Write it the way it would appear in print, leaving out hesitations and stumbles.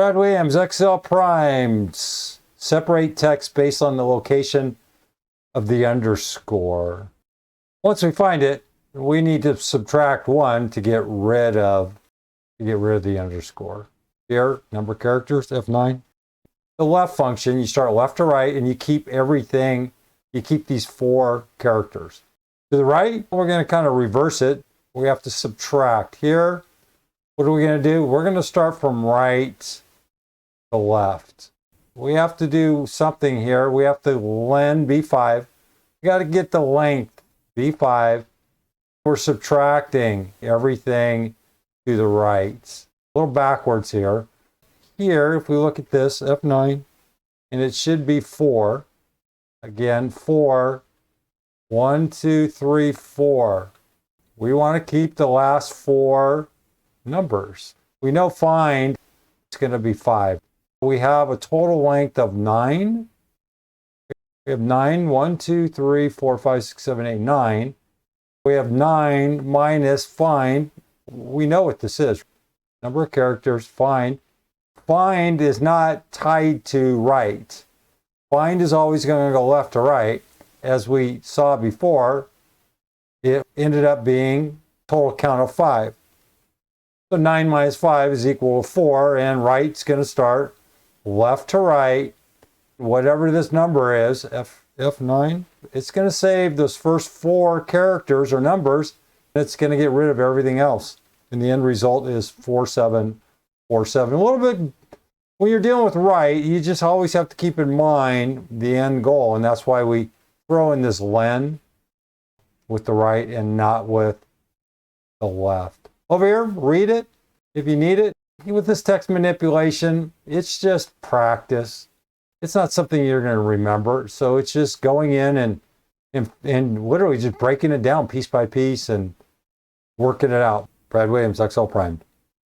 Brad Williams, Excel primes. Separate text based on the location of the underscore. Once we find it, we need to subtract 1 to get rid of the underscore. Here, number of characters, F9. The left function, you start left to right and you keep everything, you keep these 4 characters. To the right, we're going to kind of reverse it. We have to subtract. Here, what are we going to do? We're going to start from right to left. We have to do something here. We have to len B5. We got to get the length B5. We're subtracting everything to the right. A little backwards here. Here, if we look at this, F9, and it should be 4. Again, 4. 1, 2, 3, 4. We want to keep the last 4 numbers. We know find it's going to be 5. We have a total length of 9. We have 9, 1, 2, 3, 4, 5, 6, 7, 8, 9. We have 9 minus find. We know what this is. Number of characters, find. Find is not tied to right. Find is always going to go left to right. As we saw before, it ended up being total count of 5. So 9 minus 5 is equal to 4, and right's going to start left to right. Whatever this number is, F9, it's going to save those first 4 characters or numbers, and it's going to get rid of everything else. And the end result is 4747. A little bit, when you're dealing with right, you just always have to keep in mind the end goal, and that's why we throw in this len with the right and not with the left. Over here, read it if you need it. With this text manipulation, it's just practice. It's not something you're going to remember. So it's just going in and literally just breaking it down piece by piece and working it out. Brad Williams, Excel Prime.